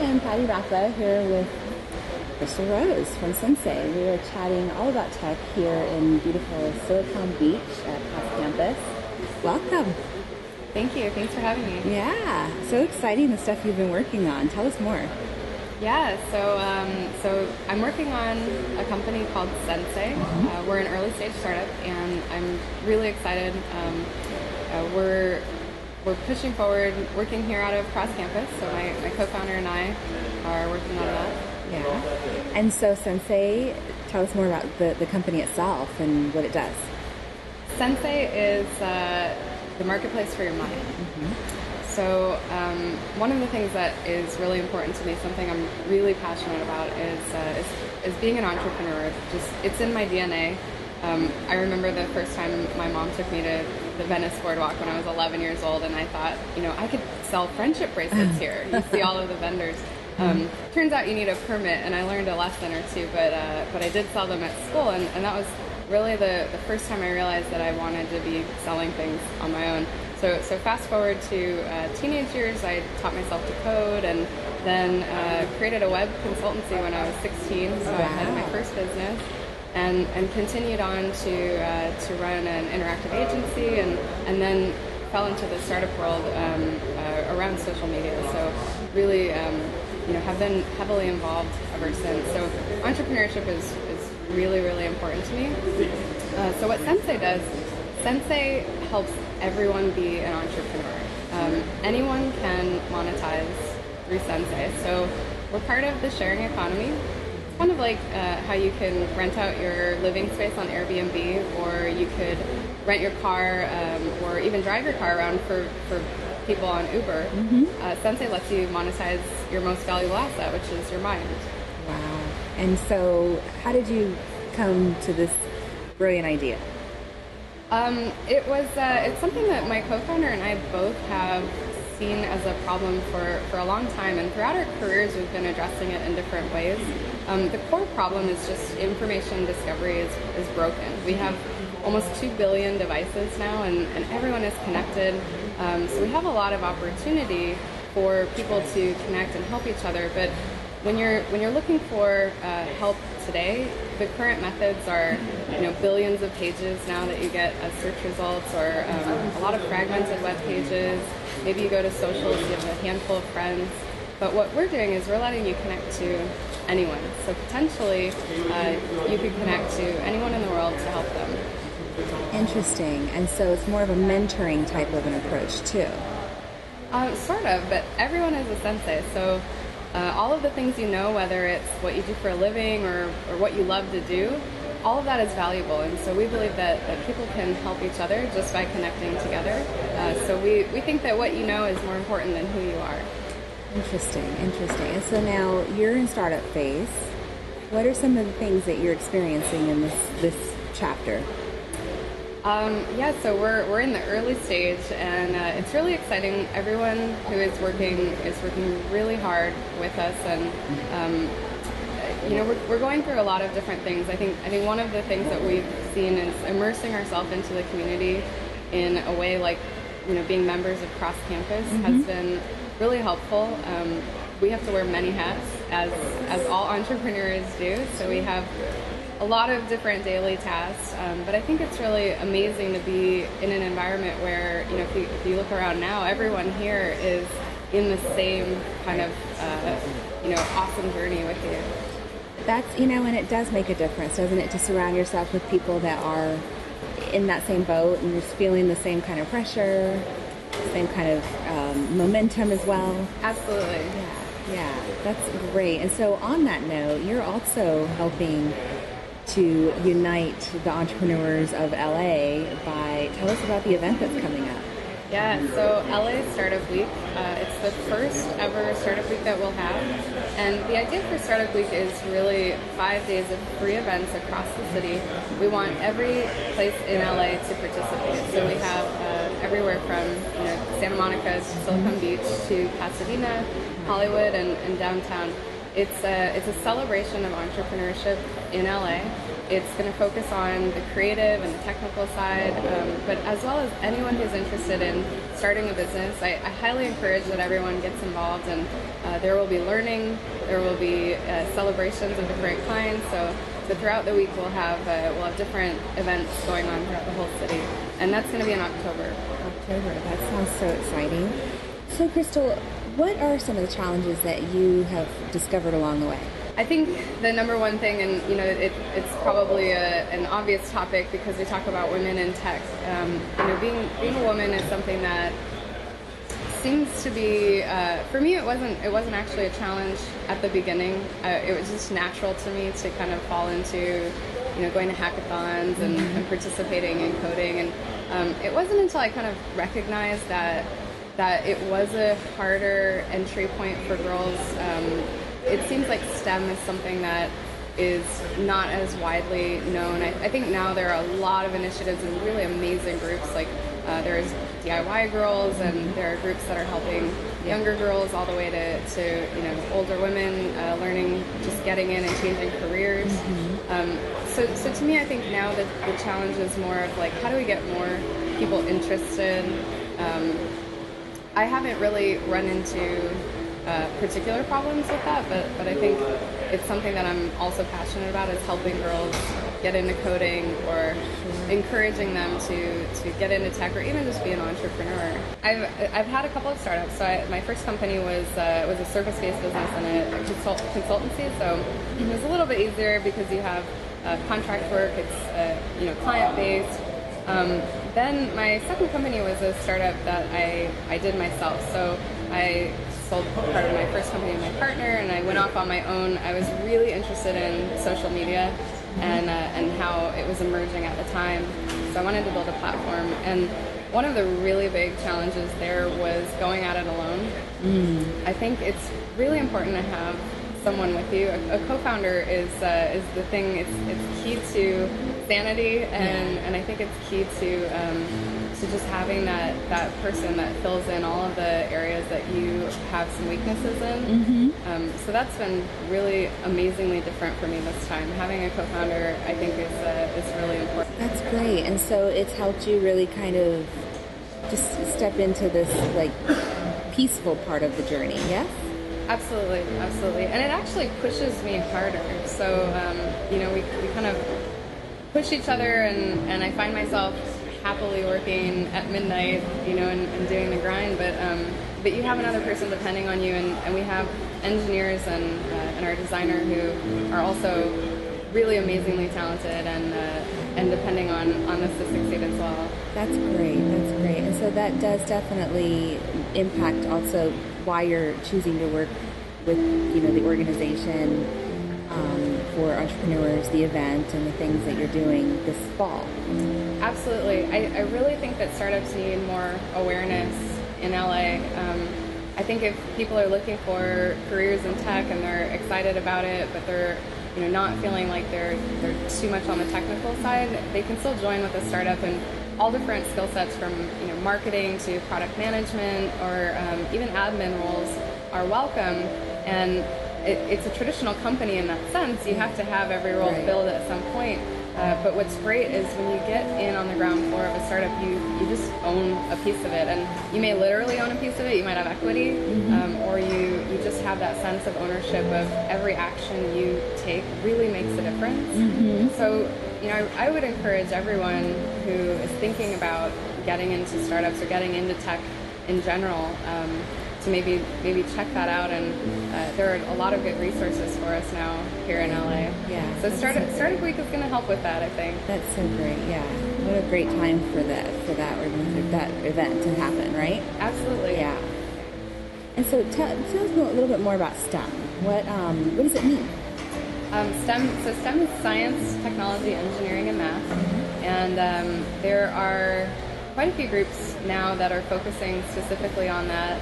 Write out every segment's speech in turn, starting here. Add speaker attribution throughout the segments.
Speaker 1: am Patty Rappa here with Crystal Rose from Sensei. We are chatting all about tech here in beautiful Silicon Beach at Cross Campus. Welcome.
Speaker 2: Thank you. Thanks for having me.
Speaker 1: Yeah, so exciting the stuff you've been working on. Tell us more.
Speaker 2: Yeah, so I'm working on a company called Sensei. We're an early stage startup, and I'm really excited. We're pushing forward, working here out of Cross Campus. So my co-founder and I are working on that.
Speaker 1: Yeah. And so Sensei, tell us more about the company itself and what it does.
Speaker 2: Sensei is the marketplace for your mind. So one of the things that is really important to me, something I'm really passionate about, is being an entrepreneur. It's in my DNA. I remember the first time my mom took me to the Venice Boardwalk when I was 11 years old, and I thought, I could sell friendship bracelets here. You see all of the vendors. Turns out you need a permit, and I learned a lesson or two, but I did sell them at school, and that was really the first time I realized that I wanted to be selling things on my own. So fast forward to teenage years, I taught myself to code, and then created a web consultancy when I was 16, so I had my first business, and continued on to run an interactive agency, and then fell into the startup world around social media. So really, have been heavily involved ever since. So entrepreneurship is really, really important to me. So what Sensei does, Sensei helps everyone be an entrepreneur. Anyone can monetize through Sensei. So we're part of the sharing economy. It's kind of like how you can rent out your living space on Airbnb, or you could rent your car or even drive your car around for people on Uber. Sensei lets you monetize your most valuable asset, which is your mind.
Speaker 1: Wow. And so how did you come to this brilliant idea?
Speaker 2: It's something that my co-founder and I both have seen as a problem for a long time, and throughout our careers we've been addressing it in different ways. The core problem is just information discovery is broken. We have almost 2 billion devices now, and everyone is connected. So we have a lot of opportunity for people to connect and help each other, but when you're looking for help today, the current methods are billions of pages now that you get as search results, or a lot of fragmented web pages. Maybe you go to socials, you have a handful of friends. But what we're doing is we're letting you connect to anyone. So potentially you could connect to anyone in the world to help them.
Speaker 1: Interesting. And so it's more of a mentoring type of an approach too.
Speaker 2: Sort of, but everyone is a sensei. So all of the things whether it's what you do for a living or what you love to do, all of that is valuable. And so we believe that people can help each other just by connecting together. So we think that what you know is more important than who you are.
Speaker 1: Interesting. And so now you're in startup phase. What are some of the things that you're experiencing in this chapter?
Speaker 2: So we're in the early stage, and it's really exciting. Everyone who is working really hard with us, and we're going through a lot of different things. I think one of the things that we've seen is immersing ourselves into the community in a way like being members of Cross Campus has been really helpful. We have to wear many hats, as all entrepreneurs do. So we have a lot of different daily tasks, but I think it's really amazing to be in an environment where, if you look around now, everyone here is in the same kind of, awesome journey with you.
Speaker 1: That's, and it does make a difference, doesn't it, to surround yourself with people that are in that same boat and just feeling the same kind of pressure, same kind of momentum as well.
Speaker 2: Absolutely.
Speaker 1: Yeah, that's great. And so on that note, you're also helping to unite the entrepreneurs of LA tell us about the event that's coming up.
Speaker 2: Yeah, so LA Startup Week, it's the first ever Startup Week that we'll have. And the idea for Startup Week is really 5 days of free events across the city. We want every place in LA to participate. So we have everywhere from Santa Monica to Silicon Beach to Pasadena, Hollywood, and downtown. It's a celebration of entrepreneurship in LA. It's going to focus on the creative and the technical side, but as well as anyone who's interested in starting a business. I highly encourage that everyone gets involved, and there will be learning, there will be celebrations of different kinds. So throughout the week we'll have different events going on throughout the whole city, and that's going to be in October.
Speaker 1: October, that sounds so exciting. So Crystal, what are some of the challenges that you have discovered along the way?
Speaker 2: I think the number one thing, and it's probably an obvious topic because we talk about women in tech. Being a woman is something that seems to be, for me, it wasn't actually a challenge at the beginning. It was just natural to me to kind of fall into, going to hackathons and participating in coding. And it wasn't until I kind of recognized that it was a harder entry point for girls. It seems like STEM is something that is not as widely known. I think now there are a lot of initiatives and really amazing groups. Like there's DIY girls, and there are groups that are helping younger girls all the way to older women learning, just getting in and changing careers. So to me, I think now that the challenge is more of like, how do we get more people interested? I haven't really run into particular problems with that, but I think it's something that I'm also passionate about, is helping girls get into coding, or encouraging them to get into tech, or even just be an entrepreneur. I've had a couple of startups. So my first company was a service-based business and a consultancy. So it was a little bit easier because you have contract work. It's client-based. Then my second company was a startup that I did myself. So I sold part of my first company to my partner, and I went off on my own. I was really interested in social media and how it was emerging at the time. So I wanted to build a platform. And one of the really big challenges there was going at it alone. I think it's really important to have someone with you. A co-founder is the thing. It's key to sanity, and I think it's key to just having that person that fills in all of the areas that you have some weaknesses in. So that's been really amazingly different for me this time. Having a co-founder, I think, is really important.
Speaker 1: That's great. And so it's helped you really kind of just step into this like peaceful part of the journey, yes?
Speaker 2: Absolutely. And it actually pushes me harder. So, we kind of push each other, and I find myself happily working at midnight, and doing the grind. But you have another person depending on you, and we have engineers and our designer who are also really amazingly talented and depending on us to succeed as well.
Speaker 1: That's great. And so that does definitely impact also why you're choosing to work with the organization for entrepreneurs, the event, and the things that you're doing this fall.
Speaker 2: Absolutely. I really think that startups need more awareness in LA. I think if people are looking for careers in tech and they're excited about it, but they're not feeling like they're too much on the technical side, they can still join with a startup, and all different skill sets from marketing to product management, or even admin roles are welcome. And it's a traditional company in that sense. You have to have every role filled at some point. But what's great is when you get in on the ground floor of a startup, you just own a piece of it. And you may literally own a piece of it. You might have equity, or you just have that sense of ownership of every action you take really makes a difference. So, I would encourage everyone who is thinking about getting into startups or getting into tech in general to maybe check that out. And there are a lot of good resources for us now here in LA.
Speaker 1: Yeah.
Speaker 2: So Startup Week is going to help with that, I think.
Speaker 1: That's so great. Yeah. What a great time for that event to happen, right?
Speaker 2: Absolutely.
Speaker 1: Yeah. And so tell us a little bit more about STEM. What does it mean?
Speaker 2: STEM is science, technology, engineering, and math. And there are quite a few groups now that are focusing specifically on that.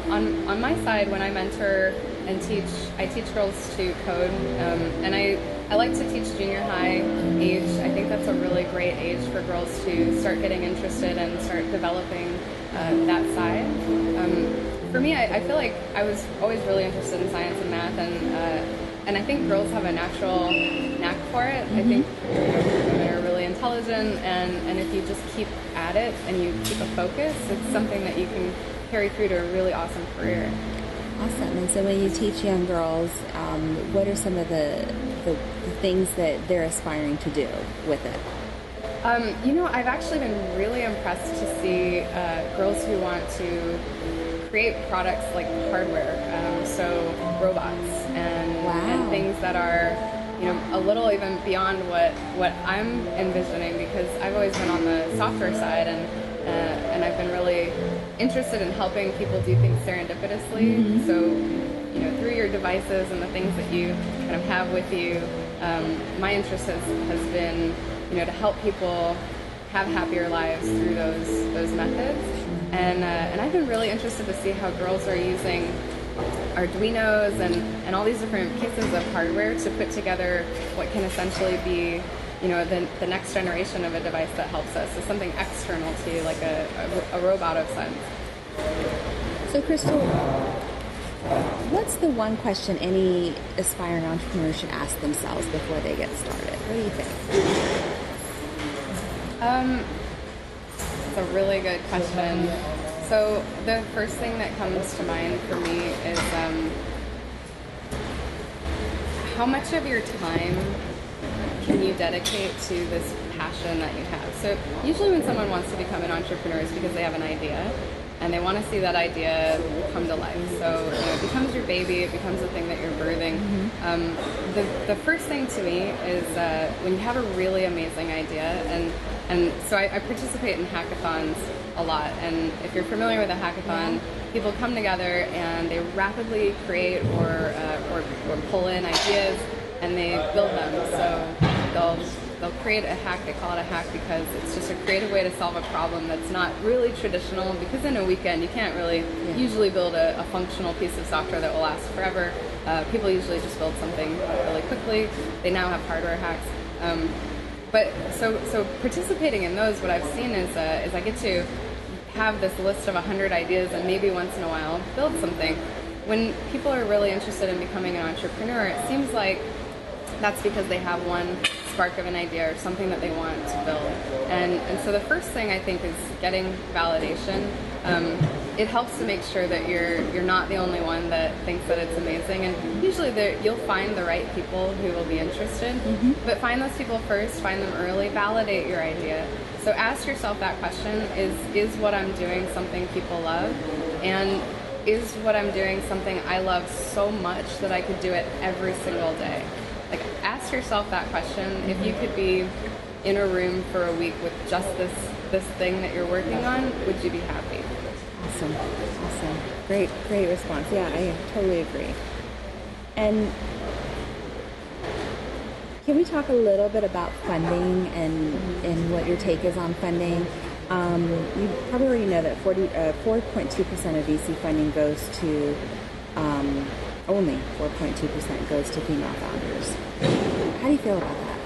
Speaker 2: On my side, when I mentor and teach, I teach girls to code, and I like to teach junior high age. I think that's a really great age for girls to start getting interested and start developing that side. For me, I feel like I was always really interested in science and math, and and I think girls have a natural knack for it. I think women are really intelligent, and if you just keep at it and you keep a focus, it's something that you can carry through to a really awesome career.
Speaker 1: Awesome. And so when you teach young girls, what are some of the things that they're aspiring to do with it?
Speaker 2: I've actually been really impressed to see girls who want to create products like hardware, so robots and things that are, a little even beyond what I'm envisioning, because I've always been on the software side, and I've been really interested in helping people do things serendipitously. So, through your devices and the things that you kind of have with you, my interest has been, to help people have happier lives through those methods. And I've been really interested to see how girls are using Arduinos and all these different pieces of hardware to put together what can essentially be, the next generation of a device that helps us. So something external to you, like a robot of sense.
Speaker 1: So Crystal, what's the one question any aspiring entrepreneur should ask themselves before they get started? What do you think?
Speaker 2: It's a really good question. So the first thing that comes to mind for me is how much of your time can you dedicate to this passion that you have? So usually when someone wants to become an entrepreneur, it's because they have an idea and they want to see that idea come to life. So it becomes your baby, it becomes the thing that you're birthing. The first thing to me is when you have a really amazing idea, and so I participate in hackathons a lot, and if you're familiar with a hackathon, people come together and they rapidly create or pull in ideas and they build them. So they'll create a hack. They call it a hack because it's just a creative way to solve a problem that's not really traditional, because in a weekend you can't really usually build a functional piece of software that will last forever. People usually just build something really quickly. They now have hardware hacks. But so participating in those, what I've seen is I get to have this list of 100 ideas and maybe once in a while build something. When people are really interested in becoming an entrepreneur, it seems like that's because they have one spark of an idea or something that they want to build. And so the first thing I think is getting validation. It helps to make sure that you're not the only one that thinks that it's amazing, and usually you'll find the right people who will be interested, but find those people first, find them early, validate your idea. So ask yourself that question, is what I'm doing something people love? And is what I'm doing something I love so much that I could do it every single day? Like, ask yourself that question. If you could be in a room for a week with just this thing that you're working on, would you be happy?
Speaker 1: Awesome. Great response. Yeah, I totally agree. And can we talk a little bit about funding and what your take is on funding? You probably already know that 4.2% of VC funding goes to, only 4.2% goes to female founders. How do you feel about that?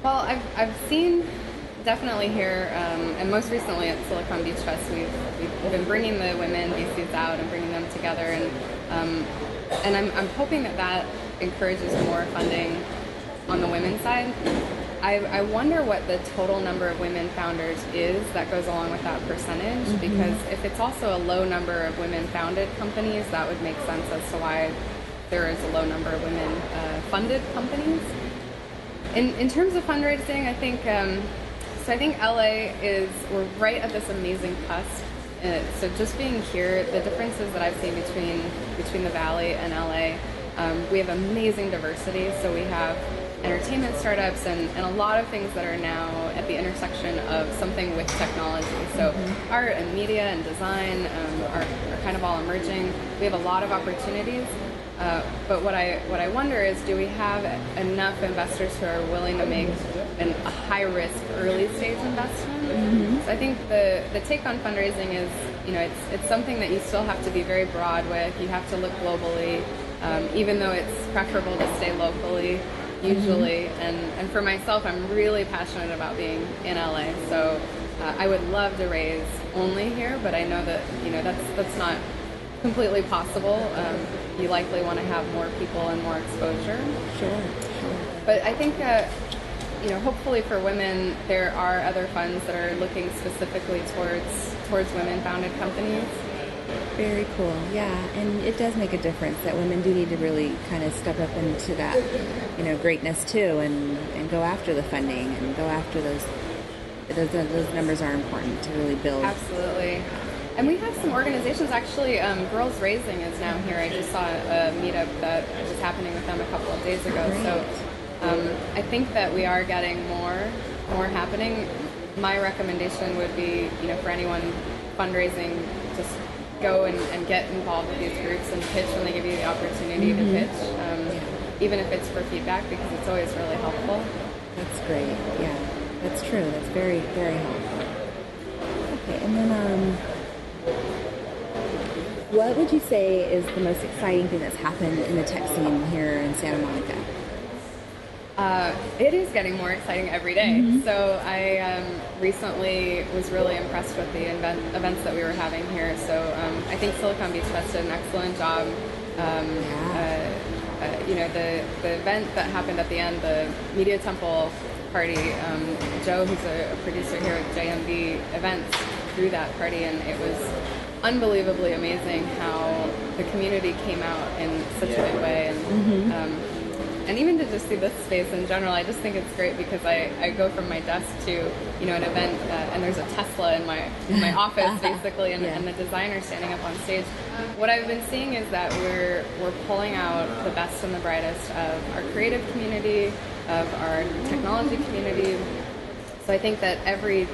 Speaker 2: Well, I've seen definitely here, and most recently at Silicon Beach Fest, we've been bringing the women VCs out and bringing them together, and I'm hoping that encourages more funding on the women's side. I wonder what the total number of women founders is that goes along with that percentage, because if it's also a low number of women-founded companies, that would make sense as to why there is a low number of women-funded companies. In terms of fundraising, I think LA we're right at this amazing cusp. So just being here, the differences that I've seen between the Valley and LA, we have amazing diversity. So we have entertainment startups and a lot of things that are now at the intersection of something with technology. So art and media and design are kind of all emerging. We have a lot of opportunities. But what I wonder is, do we have enough investors who are willing to make a high-risk early-stage investment? So I think the take on fundraising is, it's something that you still have to be very broad with. You have to look globally, even though it's preferable to stay locally usually. And for myself, I'm really passionate about being in LA. So I would love to raise only here, but I know that that's not completely possible, you likely want to have more people and more exposure.
Speaker 1: Sure.
Speaker 2: But I think, hopefully for women, there are other funds that are looking specifically towards women-founded companies.
Speaker 1: Very cool. Yeah, and it does make a difference that women do need to really kind of step up into that, greatness too, and go after the funding and go after those numbers are important to really build.
Speaker 2: Absolutely. And we have some organizations, actually, Girls Raising is now here. I just saw a meetup that was happening with them a couple of days ago.
Speaker 1: Great.
Speaker 2: So I think that we are getting more happening. My recommendation would be, for anyone fundraising, just go and get involved with these groups and pitch when they give you the opportunity to pitch, even if it's for feedback, because it's always really helpful.
Speaker 1: That's great. Yeah, that's true. That's very, very helpful. Okay, and then what would you say is the most exciting thing that's happened in the tech scene here in Santa Monica?
Speaker 2: It is getting more exciting every day. So I recently was really impressed with the events that we were having here. So I think Silicon Beach Fest did an excellent job. The event that happened at the end, the Media Temple party, Joe, who's a producer here at JMB Events, threw that party, and it was unbelievably amazing how the community came out in such a good way. And even to just see this space in general, I just think it's great because I go from my desk to an event and there's a Tesla in my office basically, and the designer standing up on stage. What I've been seeing is that we're pulling out the best and the brightest of our creative community, of our technology community. So I think that every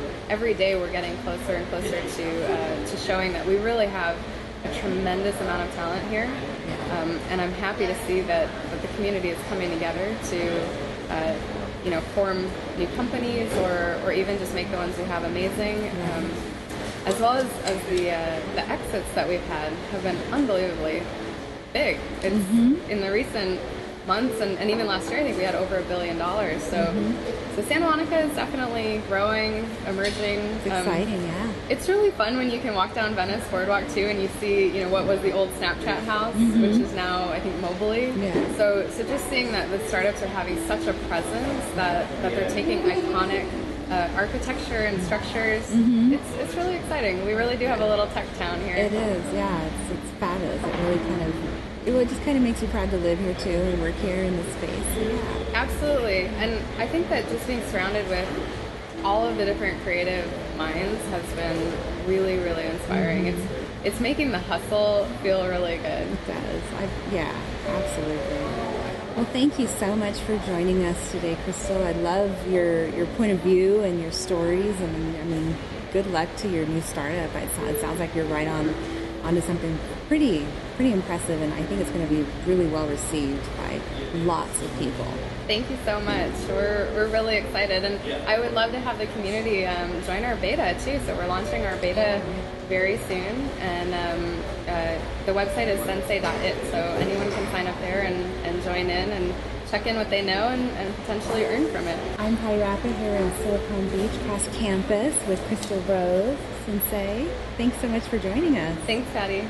Speaker 2: day we're getting closer and closer to showing that we really have a tremendous amount of talent here. And I'm happy to see that the community is coming together to, form new companies or even just make the ones we have amazing. As well as the exits that we've had have been unbelievably big. It's in the recent months and even last year, I think we had over $1 billion. So Santa Monica is definitely growing, emerging.
Speaker 1: It's exciting, yeah.
Speaker 2: It's really fun when you can walk down Venice Boardwalk too, and you see, what was the old Snapchat house, which is now, I think, Mobley.
Speaker 1: Yeah.
Speaker 2: So just seeing that the startups are having such a presence that they're taking iconic architecture and structures. It's really exciting. We really do have a little tech town here.
Speaker 1: It is, yeah. It's fabulous. It just kind of makes you proud to live here too and work here in this space. Yeah.
Speaker 2: Absolutely. And I think that just being surrounded with all of the different creative minds has been really, really inspiring. It's making the hustle feel really good.
Speaker 1: It does. Yeah, absolutely. Well, thank you so much for joining us today, Crystal. I love your point of view and your stories, and good luck to your new startup. It sounds like you're right onto something pretty impressive, and I think it's going to be really well received by lots of people.
Speaker 2: Thank you so much. We're really excited, and I would love to have the community join our beta too. So we're launching our beta very soon, and the website is sensay.it, so anyone can sign up there and join in and check in what they know and potentially earn from it.
Speaker 1: I'm Rappa here in Silicon Beach, cross campus with Crystal Rose, Sensei. Thanks so much for joining us.
Speaker 2: Thanks, Patty.